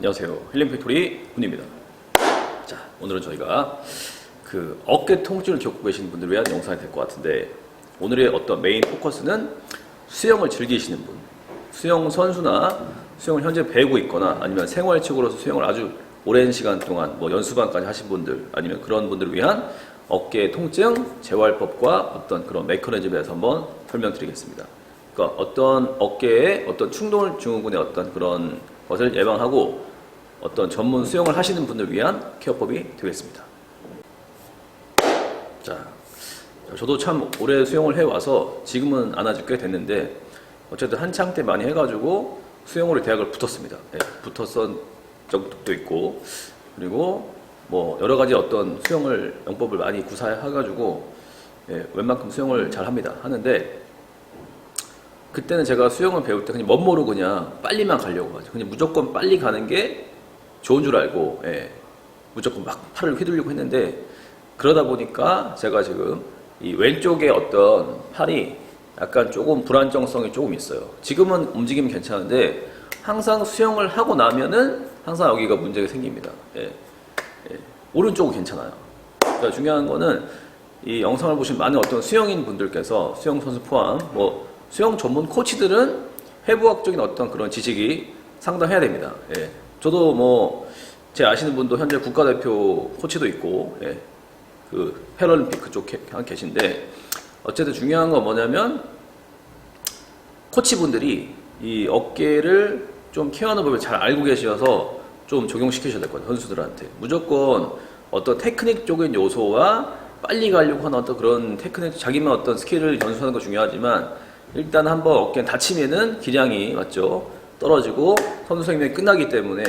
안녕하세요. 힐링팩토리 훈입니다. 자, 오늘은 저희가 어깨 통증을 겪고 계시는 분들을 위한 영상이 될 것 같은데, 오늘의 어떤 메인 포커스는 수영을 즐기시는 분, 수영 선수나 수영을 현재 배우고 있거나 아니면 생활직으로서 수영을 아주 오랜 시간 동안 연수반까지 하신 분들, 아니면 그런 분들을 위한 어깨 통증 재활법과 어떤 그런 메커니즘에 대해서 한번 설명드리겠습니다. 그러니까 어떤 어깨에 어떤 충돌 증후군의 어떤 그런 것을 예방하고 어떤 전문 수영을 하시는 분들 위한 케어법이 되겠습니다. 자, 저도 참 오래 수영을 해와서 지금은 안 한지 꽤 됐는데, 어쨌든 한창 때 많이 해가지고 수영으로 대학을 붙었습니다. 붙었던 적도 있고, 그리고 여러 가지 어떤 수영을 영법을 많이 구사해가지고 웬만큼 수영을 잘 하는데, 그때는 제가 수영을 배울 때 그냥 멋모르고 그냥 빨리만 가려고 하죠. 그냥 무조건 빨리 가는 게 좋은 줄 알고 무조건 막 팔을 휘둘리고 했는데, 그러다 보니까 제가 지금 이 왼쪽에 어떤 팔이 약간 조금 불안정성이 조금 있어요. 지금은 움직이면 괜찮은데 항상 수영을 하고 나면은 항상 여기가 문제가 생깁니다. 오른쪽은 괜찮아요. 그러니까 중요한 거는 이 영상을 보신 많은 어떤 수영인 분들께서, 수영 선수 포함 수영 전문 코치들은 해부학적인 어떤 그런 지식이 상당해야 됩니다. 저도 제 아시는 분도 현재 국가대표 코치도 있고, 그 패럴림픽 그쪽 계신데, 어쨌든 중요한 건 뭐냐면 코치분들이 이 어깨를 좀 케어하는 법을 잘 알고 계셔서 좀 적용시키셔야 될 것 같아요. 선수들한테 무조건 어떤 테크닉적인 요소와 빨리 가려고 하는 어떤 그런 테크닉, 자기만 어떤 스킬을 연수하는 거 중요하지만, 일단 한번 어깨 다치면은 기량이 떨어지고 선수 생명이 끝나기 때문에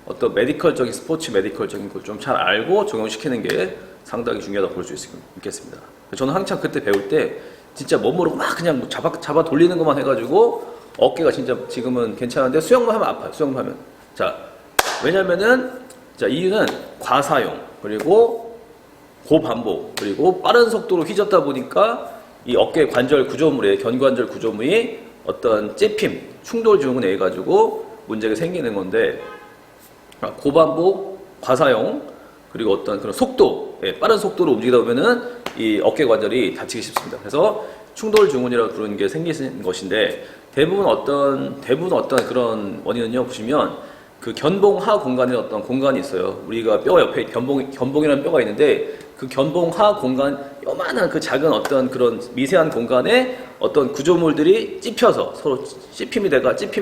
어떤 메디컬적인, 스포츠 메디컬적인 걸 좀 잘 알고 적용시키는 게 상당히 중요하다고 볼 수 있겠습니다. 저는 한창 그때 배울 때 진짜 멋모르고 막 그냥 잡아 돌리는 것만 해가지고 어깨가 진짜 지금은 괜찮은데, 수영만 하면 아파요. 수영만 하면. 자, 왜냐면은 이유는 과사용, 그리고 고반복, 그리고 빠른 속도로 휘젓다 보니까 이 어깨 관절 구조물에, 견관절 구조물이 어떤 찝힘, 충돌 증후군에 의해 가지고 문제가 생기는 건데, 고반복, 과사용, 그리고 어떤 그런 속도, 빠른 속도로 움직이다 보면은 이 어깨 관절이 다치기 쉽습니다. 그래서 충돌 증후군이라고 부르는 게 생기는 것인데, 대부분 어떤 그런 원인은요, 보시면 그 견봉하 공간에 어떤 공간이 있어요. 우리가 뼈 옆에 견봉이라는 뼈가 있는데, 그 견봉하 공간, 요만한 그 작은 어떤 그런 미세한 공간에 어떤 구조물들이 찝혀서 서로 찝힘이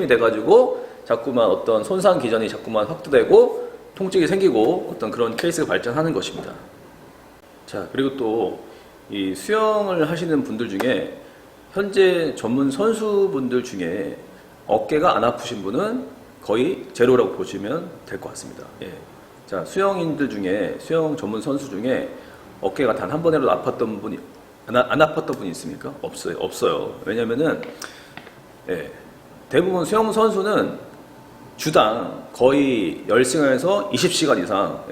돼가지고 자꾸만 어떤 손상 기전이 자꾸만 확대되고 통증이 생기고 어떤 그런 케이스가 발전하는 것입니다. 자, 그리고 또 이 수영을 하시는 분들 중에, 현재 전문 선수분들 중에 어깨가 안 아프신 분은 거의 제로라고 보시면 될 것 같습니다. 자, 수영인들 중에, 수영 전문 선수 중에 어깨가 단 한 번이라도 아팠던 분이, 안 아팠던 분이 있습니까? 없어요. 왜냐면은, 대부분 수영 선수는 주당 거의 10시간에서 20시간 이상,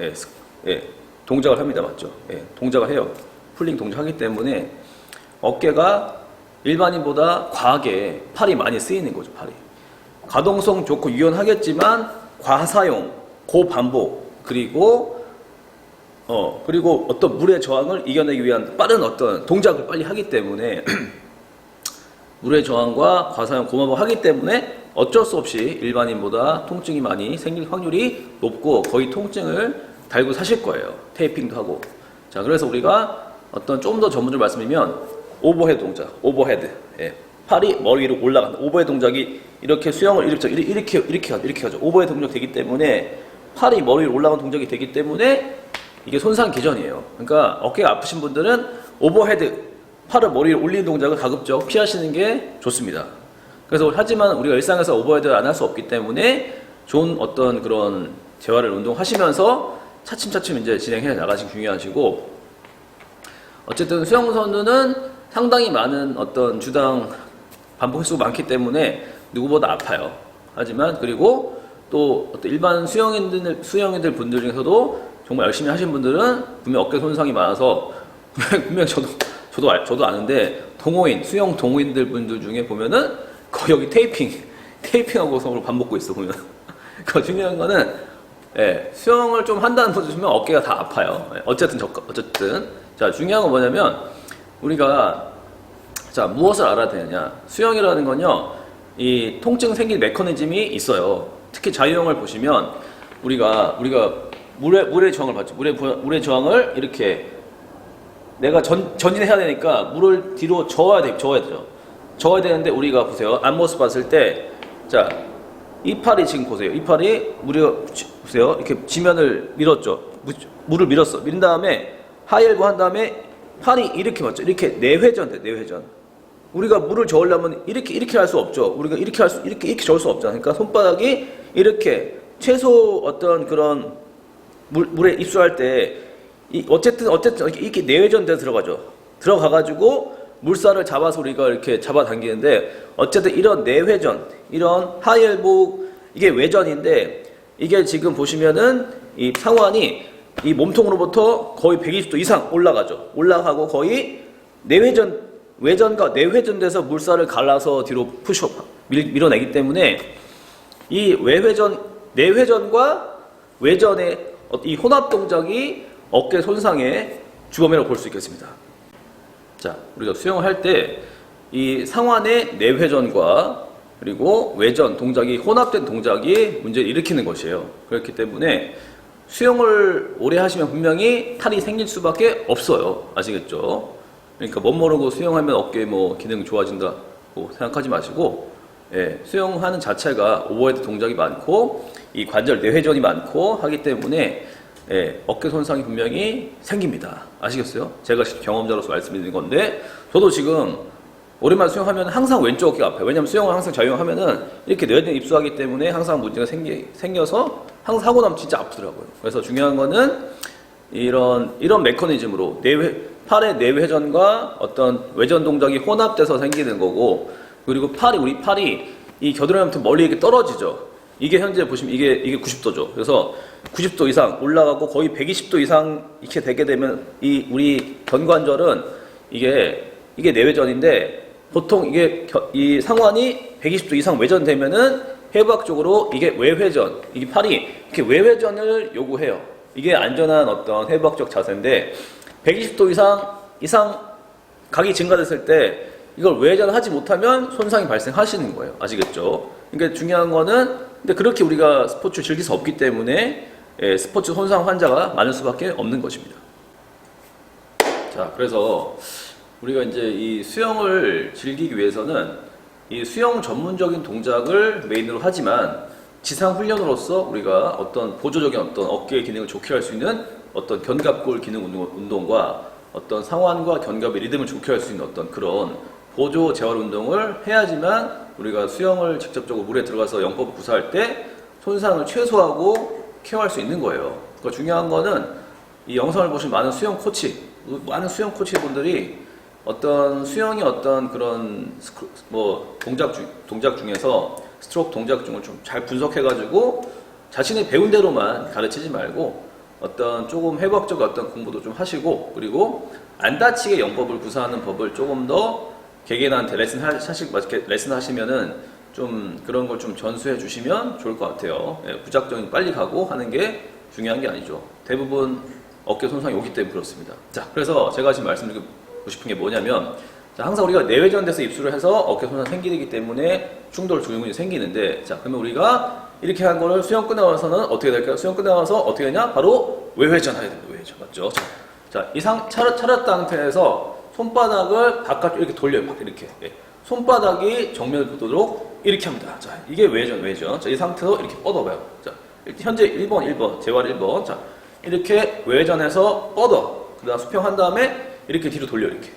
동작을 합니다. 맞죠? 동작을 해요. 풀링 동작하기 때문에 어깨가 일반인보다 과하게 팔이 많이 쓰이는 거죠, 팔이. 가동성 좋고 유연하겠지만, 과사용, 고반복, 그리고 어떤 물의 저항을 이겨내기 위한 빠른 어떤 동작을 빨리 하기 때문에 물의 저항과 과사용, 고반복 하기 때문에 어쩔 수 없이 일반인보다 통증이 많이 생길 확률이 높고, 거의 통증을 달고 사실 거예요. 테이핑도 하고. 자, 그래서 우리가 어떤 좀 더 전문적으로 말씀드리면 오버헤드 동작, 오버헤드. 팔이 머리 위로 올라간다. 오버헤드 동작이 이렇게 수영을 이렇게 하죠. 오버헤드 동작 되기 때문에, 팔이 머리 위로 올라가는 동작이 되기 때문에 이게 손상 기전이에요. 그러니까 어깨가 아프신 분들은 오버헤드, 팔을 머리 위로 올리는 동작을 가급적 피하시는 게 좋습니다. 그래서 하지만 우리가 일상에서 오버헤드를 안 할 수 없기 때문에 좋은 어떤 그런 재활을 운동하시면서 차츰차츰 이제 진행해 나가시기 중요하시고, 어쨌든 수영 선수는 상당히 많은 어떤 주당 반복 횟수가 많기 때문에 누구보다 아파요. 하지만 그리고 또 어떤 일반 수영인들 분들 중에서도 정말 열심히 하신 분들은 분명 어깨 손상이 많아서, 분명 저도 아는데, 수영 동호인들 분들 중에 보면은 거의 여기 테이핑하고 서로 밥 먹고 있어, 보면. 그 중요한 거는 예, 수영을 좀 한다는 분들 보면 어깨가 다 아파요. 예, 어쨌든 자 중요한 건 뭐냐면 우리가 자 무엇을 알아야 되느냐. 수영이라는 건요 이 통증 생길 메커니즘이 있어요. 특히 자유형을 보시면 우리가 물의 저항을 받죠. 물의 저항을 이렇게 내가 전진해야 되니까 물을 뒤로 저어야 되죠. 저어야 되는데 우리가 보세요. 앞모습 봤을 때 자 이 팔이 지금 보세요. 이 팔이 우리가 보세요. 이렇게 지면을 밀었죠. 물을 밀었어. 밀은 다음에 하이엘보 한 다음에 팔이 이렇게 맞죠. 이렇게 내회전 돼. 내회전. 우리가 물을 저으려면 이렇게 할 수 없죠. 우리가 이렇게 저을 수 없잖아. 그러니까 손바닥이 이렇게 최소 어떤 그런 물에 입수할 때 어쨌든 이렇게 내회전돼서 들어가죠. 들어가가지고 물살을 잡아서 우리가 이렇게 잡아당기는데 어쨌든 이런 내회전, 이런 하이엘보 이게 외전인데 이게 지금 보시면은 이 상완이 이 몸통으로부터 거의 120도 이상 올라가죠. 올라가고 거의 외전과 내회전돼서 물살을 갈라서 뒤로 밀어내기 때문에 이 내회전과 외전의 이 혼합 동작이 어깨 손상의 주범이라고 볼 수 있겠습니다. 자, 우리가 수영을 할 때 이 상완의 내회전과 그리고 외전 동작이 혼합된 동작이 문제를 일으키는 것이에요. 그렇기 때문에 수영을 오래 하시면 분명히 탈이 생길 수밖에 없어요. 아시겠죠? 그러니까 멋 모르고 수영하면 어깨 기능 좋아진다고 생각하지 마시고 예, 수영하는 자체가 오버헤드 동작이 많고 이 관절 내회전이 많고 하기 때문에 예, 어깨 손상이 분명히 생깁니다. 아시겠어요? 제가 경험자로서 말씀드리는 건데 저도 지금 오랜만에 수영하면 항상 왼쪽 어깨가 아파요. 왜냐면 수영을 항상 자유형하면은 이렇게 내외전 입수하기 때문에 항상 문제가 생겨서 항상 하고 나면 진짜 아프더라고요. 그래서 중요한 거는 이런 메커니즘으로 팔의 내회전과 어떤 외전 동작이 혼합돼서 생기는 거고 그리고 우리 팔이 이 겨드랑이부터 멀리 이렇게 떨어지죠. 이게 현재 보시면 이게 90도죠. 그래서 90도 이상 올라가고 거의 120도 이상 이렇게 되게 되면 우리 견관절은 이게 내외전인데 보통 이 상완이 120도 이상 외전되면은 해부학적으로 이게 외회전, 이게 팔이 이렇게 외회전을 요구해요. 이게 안전한 어떤 해부학적 자세인데 120도 이상 각이 증가됐을 때 이걸 외회전하지 못하면 손상이 발생하시는 거예요. 아시겠죠? 그러니까 중요한 거는 근데 그렇게 우리가 스포츠를 즐길 수 없기 때문에 스포츠 손상 환자가 많을 수밖에 없는 것입니다. 자, 그래서 우리가 이제 이 수영을 즐기기 위해서는 이 수영 전문적인 동작을 메인으로 하지만 지상 훈련으로서 우리가 어떤 보조적인 어떤 어깨의 기능을 좋게 할 수 있는 어떤 견갑골 기능 운동과 어떤 상완과 견갑의 리듬을 좋게 할 수 있는 어떤 그런 보조 재활 운동을 해야지만 우리가 수영을 직접적으로 물에 들어가서 영법을 구사할 때 손상을 최소화하고 케어할 수 있는 거예요. 그러니까 중요한 거는 이 영상을 보신 많은 수영 코치분들이 어떤 수영의 어떤 그런 동작 중에서 스트로크 동작 중을 좀 잘 분석해가지고 자신이 배운 대로만 가르치지 말고 어떤 조금 해부학적 어떤 공부도 좀 하시고 그리고 안 다치게 영법을 구사하는 법을 조금 더 개개인한테 레슨 하시면은 좀 그런 걸 좀 전수해 주시면 좋을 것 같아요. 예, 무작정 빨리 가고 하는 게 중요한 게 아니죠. 대부분 어깨 손상이 오기 때문에 그렇습니다. 자, 그래서 제가 지금 말씀드리고 싶은 게 뭐냐면 자, 항상 우리가 내외전돼서 입수를 해서 어깨 손상 생기기 때문에 충돌 조용근이 생기는데 자, 그러면 우리가 이렇게 한 거를 수영 끝나고 나서는 어떻게 될까요? 수영 끝나고 나서 어떻게 되냐? 바로 외회전 해야 됩니다. 외회전. 맞죠? 자, 차렸다 상태에서 손바닥을 바깥쪽 이렇게 돌려요. 이렇게. 예. 손바닥이 정면을 보도록 이렇게 합니다. 자, 이게 외회전. 자, 이 상태로 이렇게 뻗어봐요. 자, 현재 1번, 재활 1번. 자, 이렇게 외회전해서 뻗어. 그 다음 수평한 다음에 이렇게 뒤로 돌려, 이렇게.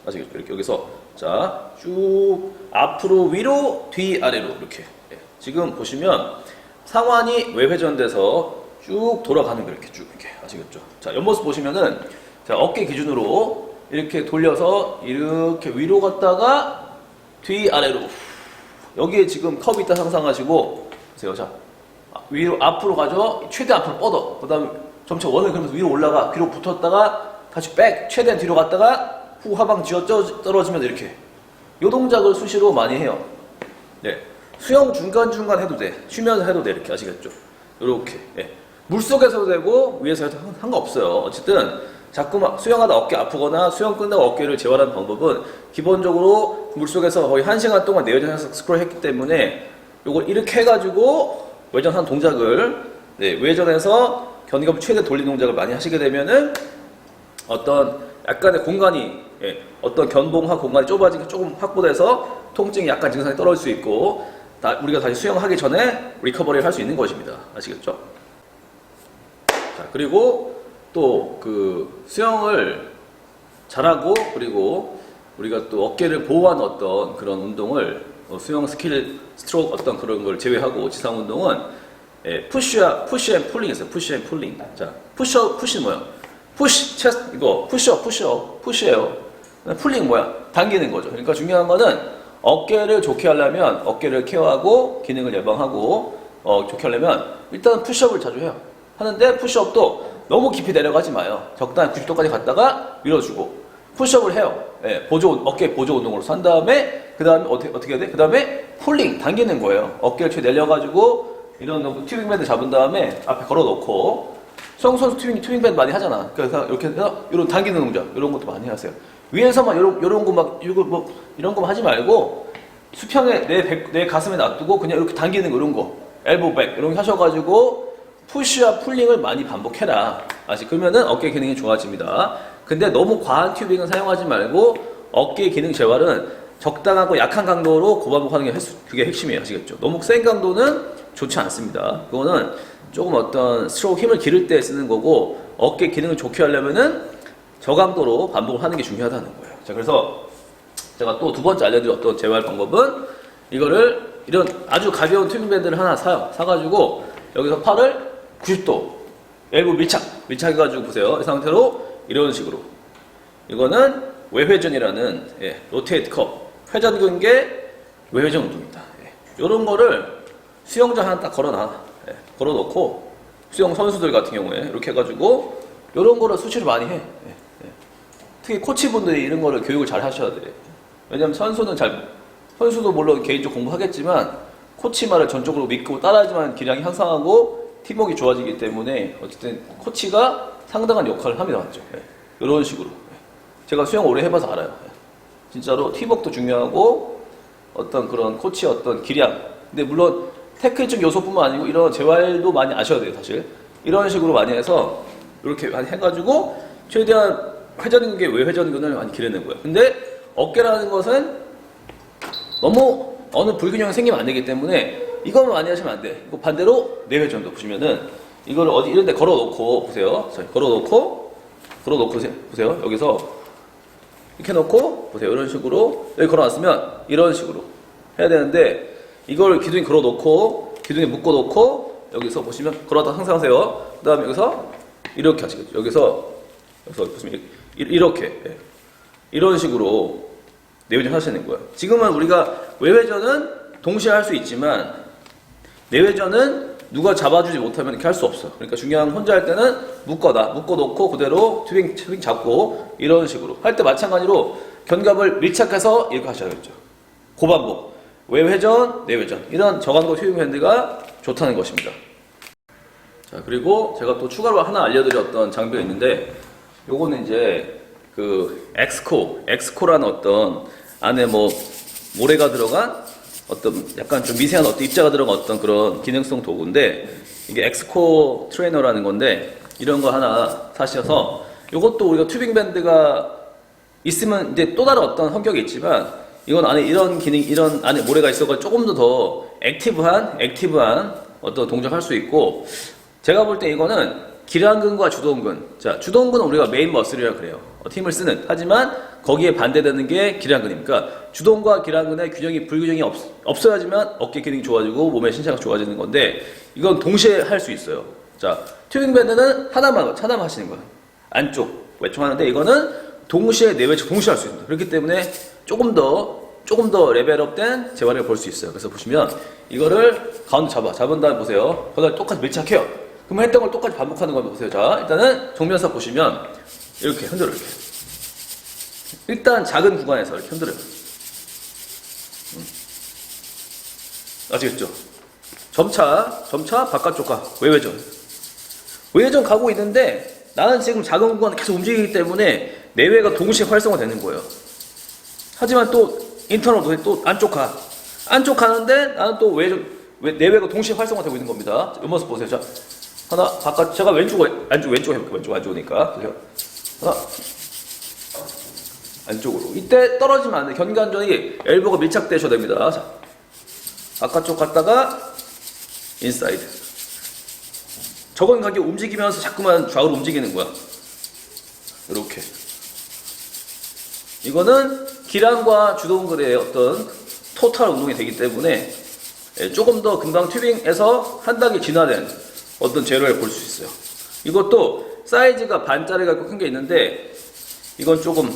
아시겠죠? 이렇게 여기서. 자, 쭉 앞으로 위로, 뒤 아래로 이렇게. 예. 지금 보시면 상완이 외회전돼서 쭉 돌아가는 거 이렇게 쭉 이렇게. 아시겠죠? 자, 옆모습 보시면은 자, 어깨 기준으로 이렇게 돌려서 이렇게 위로 갔다가 뒤 아래로 여기에 지금 컵이 있다 상상하시고 보세요. 자, 위로 앞으로 가죠. 최대 앞으로 뻗어. 그 다음에 점차 원을 그러면서 위로 올라가. 뒤로 붙었다가 다시 백 최대한 뒤로 갔다가 후 하방 쥐어 떨어지면 이렇게 이 동작을 수시로 많이 해요. 네, 수영 중간중간 해도 돼. 쉬면서 해도 돼. 이렇게 아시겠죠? 이렇게. 예. 물속에서도 되고 위에서 해도 상관없어요. 어쨌든 자꾸 막 수영하다 어깨 아프거나 수영 끝나고 어깨를 재활하는 방법은 기본적으로 물속에서 거의 1시간 동안 내외전해서 스크롤 했기 때문에 요걸 이렇게 해가지고 외전한 동작을 외전해서 견갑을 최대 돌리는 동작을 많이 하시게 되면은 어떤 약간의 공간이 어떤 견봉하 공간이 좁아진 게 조금 확보돼서 통증이 약간 증상이 떨어질 수 있고 우리가 다시 수영하기 전에 리커버리를 할 수 있는 것입니다. 아시겠죠? 자, 그리고 또 그 수영을 잘하고 그리고 우리가 또 어깨를 보호하는 어떤 그런 운동을 수영 스킬 스트로크 어떤 그런 걸 제외하고 지상 운동은 푸시 앤 풀링 있어요. 푸시 앤 풀링. 자, 푸시는 뭐야? 푸시 체스트 이거 푸시예요. 풀링 뭐야? 당기는 거죠. 그러니까 중요한 거는 어깨를 좋게 하려면 어깨를 케어하고 기능을 예방하고 좋게 하려면 일단 푸시업을 자주 해요. 하는데 푸시업도 너무 깊이 내려가지 마요. 적당히 90도까지 갔다가 밀어주고 푸시업을 해요. 어깨 보조 운동으로 한 다음에 그 다음에 어떻게 해야 돼? 그 다음에 풀링 당기는 거예요. 어깨를 최 내려가지고 이런 튜빙 밴드 잡은 다음에 앞에 걸어놓고 수영 선수 튜빙 밴드 많이 하잖아. 그래서 이렇게 해서 이런 당기는 동작 이런 것도 많이 하세요. 위에서만 이런 거 막 이런 거 하지 말고 수평에 내 가슴에 놔두고 그냥 이렇게 당기는 거 이런 거 엘보백 이런 거 하셔가지고 푸시와 풀링을 많이 반복해라. 그러면은 어깨 기능이 좋아집니다. 근데 너무 과한 튜빙은 사용하지 말고 어깨 기능 재활은 적당하고 약한 강도로 고반복하는 게 그게 핵심이에요. 아시겠죠? 너무 센 강도는 좋지 않습니다. 그거는 조금 어떤 스트로크 힘을 기를 때 쓰는 거고 어깨 기능을 좋게 하려면은 저강도로 반복을 하는 게 중요하다는 거예요. 자, 그래서 제가 또 두 번째 알려드렸던 재활 방법은 이거를 이런 아주 가벼운 튜빙 밴드를 하나 사가지고 여기서 팔을 90도 엘보 밀착해가지고 보세요. 이 상태로 이런 식으로 이거는 외회전이라는 로테이트 컵 회전근개 외회전 운동입니다. 이런 거를 수영장 하나 딱 걸어놓고 수영 선수들 같은 경우에 이렇게 해가지고 이런 거를 수시로 많이 해. 특히 코치분들이 이런 거를 교육을 잘 하셔야 돼. 왜냐면 선수도 물론 개인적 공부하겠지만 코치 말을 전적으로 믿고 따라하지만 기량이 향상하고 팀워크가 좋아지기 때문에 어쨌든 코치가 상당한 역할을 합니다. 맞죠? 이런 식으로. 제가 수영 오래 해봐서 알아요. 진짜로 팀워크도 중요하고 어떤 그런 코치의 어떤 기량. 근데 물론 테크닉적 요소뿐만 아니고 이런 재활도 많이 아셔야 돼요. 사실. 이런 식으로 많이 해서 이렇게 많이 해가지고 최대한 회전근개 외회전근을 많이 기르는 거예요. 근데 어깨라는 것은 너무 어느 불균형이 생기면 안 되기 때문에 이거만 많이 하시면 안 돼. 이거 반대로 내회전도 보시면은 이거를 어디 이런 데 걸어놓고 보세요. 걸어놓고 보세요. 여기서 이렇게 놓고 보세요. 이런 식으로 여기 걸어놨으면 이런 식으로 해야 되는데 이걸 기둥에 걸어놓고 기둥에 묶어놓고 여기서 보시면 걸어다 항상 하세요. 그 다음에 여기서 이렇게 하시겠죠. 여기서 보시면 이렇게 이런 식으로 내회전 하시는 거예요. 지금은 우리가 외회전은 동시에 할 수 있지만 내회전은 누가 잡아주지 못하면 이렇게 할 수 없어. 그러니까 중요한 건 혼자 할 때는 묶어놓고 그대로 튜빙 잡고 이런 식으로 할 때 마찬가지로 견갑을 밀착해서 이렇게 하셔야겠죠. 고반복 외회전, 내회전 이런 저강도 튜빙 밴드가 좋다는 것입니다. 자, 그리고 제가 또 추가로 하나 알려드렸던 장비가 있는데 요거는 이제 그 엑스코라는 어떤 안에 뭐 모래가 들어간 어떤 약간 좀 미세한 어떤 입자가 들어간 어떤 그런 기능성 도구인데 이게 엑스코 트레이너라는 건데 이런 거 하나 사셔서 이것도 우리가 튜빙 밴드가 있으면 이제 또 다른 어떤 성격이 있지만 이건 안에 이런 안에 모래가 있어서 조금 더 액티브한 어떤 동작할 수 있고 제가 볼 때 이거는 기량근과 주동근. 자, 주동근은 우리가 메인 머슬이라고 그래요. 힘을 쓰는. 하지만 거기에 반대되는 게 기량근입니까? 주동과 기량근의 불균형이 없어야지만 어깨 기능이 좋아지고 몸의 신체가 좋아지는 건데 이건 동시에 할 수 있어요. 자, 튜빙 밴드는 하나만 하시는 거예요. 안쪽, 외쪽 하는데 이거는 동시에 내외쪽 동시에 할 수 있습니다. 그렇기 때문에 조금 더 레벨업된 재활을 볼 수 있어요. 그래서 보시면 이거를 가운데 잡은 다음에 보세요. 거기다 똑같이 밀착해요. 그럼 했던 걸 똑같이 반복하는 걸 보세요. 자, 일단은 정면에서 보시면 이렇게 흔들어요. 이렇게. 일단 작은 구간에서 이렇게 흔들어요. 아시겠죠? 점차 바깥쪽 가. 외회전. 외회전 가고 있는데 나는 지금 작은 공간을 계속 움직이기 때문에 내외가 동시에 활성화되는 거예요. 하지만 또 인터널도 또 안쪽 가. 안쪽 가는데 나는 또 내외가 동시에 활성화되고 있는 겁니다. 이 모습 보세요. 자, 하나 바깥 제가 왼쪽 해볼게요. 왼쪽 안 좋으니까. 하나 안쪽으로. 이때 떨어지면 안 돼. 견관절이 엘보가 밀착되셔야 됩니다. 자, 바깥쪽 갔다가 인사이드. 저건 가게 움직이면서 자꾸만 좌우로 움직이는 거야. 이렇게. 이거는 기란과 주동근의 어떤 토탈 운동이 되기 때문에 조금 더 금방 튜빙에서 한 단계 진화된 어떤 재료를 볼 수 있어요. 이것도 사이즈가 반짜리가 큰 게 있는데 이건 조금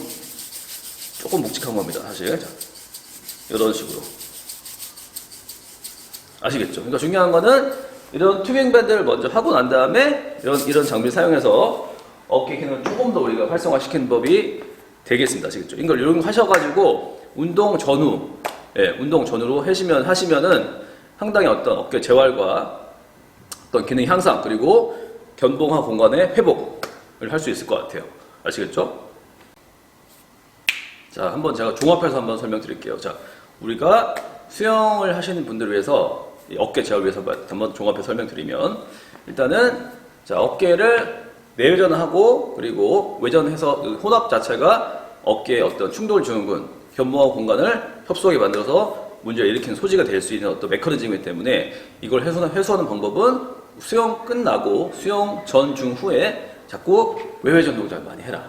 묵직한 겁니다. 사실. 자, 이런 식으로. 아시겠죠? 그러니까 중요한 거는 이런 튜빙 밴드를 먼저 하고 난 다음에 이런 장비를 사용해서 어깨 기능을 조금 더 우리가 활성화시키는 법이 되겠습니다. 아시겠죠? 이걸 이런 거 하셔가지고 운동 전후로 하시면은 상당히 어떤 어깨 재활과 어떤 기능 향상 그리고 견봉화 공간의 회복을 할 수 있을 것 같아요. 아시겠죠? 자, 한번 제가 종합해서 한번 설명드릴게요. 자, 우리가 수영을 하시는 분들을 위해서 어깨 재활을 위해서 한번 종합해서 설명드리면 일단은 자, 어깨를 내외전하고 그리고 외전해서 혼합 자체가 어깨에 어떤 충돌을 주는 견봉화 공간을 협소하게 만들어서 문제를 일으키는 소지가 될 수 있는 어떤 메커니즘이기 때문에 이걸 해소하는 방법은 수영 끝나고 수영 전, 중, 후에 자꾸 외회전 동작을 많이 해라.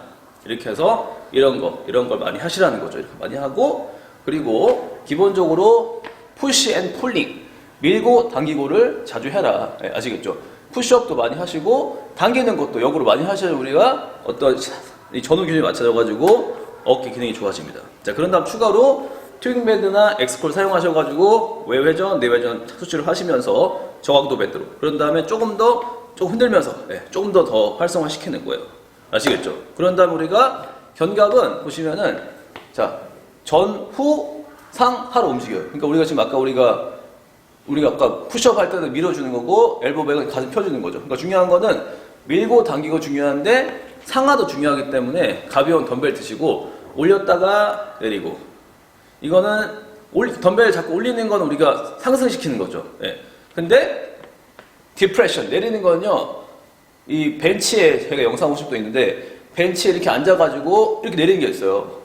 이렇게 해서 이런 걸 많이 하시라는 거죠. 이렇게 많이 하고 그리고 기본적으로 푸시 앤 폴링 밀고 당기고를 자주 해라. 네, 아시겠죠? 푸시업도 많이 하시고 당기는 것도 역으로 많이 하셔야 우리가 어떤 이 전후 균형이 맞춰져가지고 어깨 기능이 좋아집니다. 자, 그런 다음 추가로 튜닝 밴드나 엑스콜 사용하셔가지고 외회전, 내외전 수치를 하시면서 저강도 밴드로 그런 다음에 조금 흔들면서 조금 더 활성화시키는 거예요. 아시겠죠? 그런 다음에 우리가 견갑은 보시면은 자 전, 후, 상, 하로 움직여요. 그러니까 우리가 지금 아까 우리가 아까 푸시업 할 때는 밀어주는 거고 엘보백은 가슴 펴주는 거죠. 그러니까 중요한 거는 밀고 당기고 중요한데 상하도 중요하기 때문에 가벼운 덤벨 드시고 올렸다가 내리고 이거는 덤벨 자꾸 올리는 건 우리가 상승시키는 거죠. 근데 디프레션 내리는 거는요 이 벤치에 제가 영상 모습도 있는데 벤치에 이렇게 앉아가지고 이렇게 내리는 게 있어요.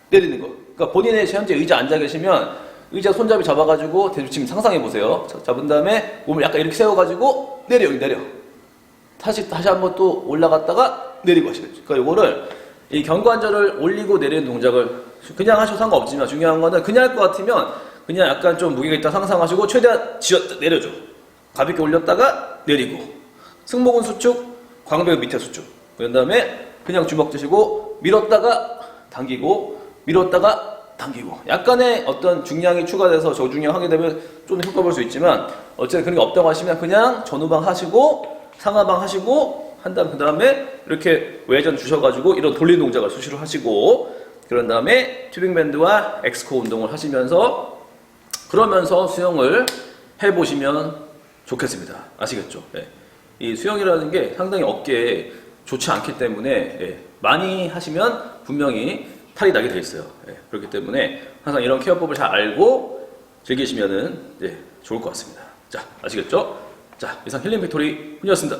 내리는 거. 그러니까 본인의 현재 의자 앉아 계시면 의자 손잡이 잡아가지고 지금 상상해 보세요. 잡은 다음에 몸을 약간 이렇게 세워가지고 내려. 다시 한번 또 올라갔다가 내리고 하시겠죠. 그러니까 이거를 이 견관절을 올리고 내리는 동작을 그냥 하셔도 상관없지만 중요한 거는 그냥 할 것 같으면 그냥 약간 좀 무게가 있다 상상하시고 최대한 내려줘. 가볍게 올렸다가 내리고 승모근 수축, 광배근 밑에 수축. 그런 다음에 그냥 주먹 드시고 밀었다가 당기고 밀었다가 당기고 약간의 어떤 중량이 추가돼서 저중량 하게 되면 좀 효과 볼 수 있지만 어쨌든 그런 게 없다고 하시면 그냥 전후방 하시고 상하방 하시고 한 다음 그 다음에 이렇게 외전 주셔가지고 이런 돌리는 동작을 수시로 하시고 그런 다음에 튜빙 밴드와 엑스코 운동을 하시면서 그러면서 수영을 해보시면 좋겠습니다. 아시겠죠? 이 수영이라는 게 상당히 어깨에 좋지 않기 때문에 많이 하시면 분명히 탈이 나게 돼 있어요. 그렇기 때문에 항상 이런 케어법을 잘 알고 즐기시면은 좋을 것 같습니다. 자, 아시겠죠? 자, 이상 힐링 팩토리 훈이었습니다.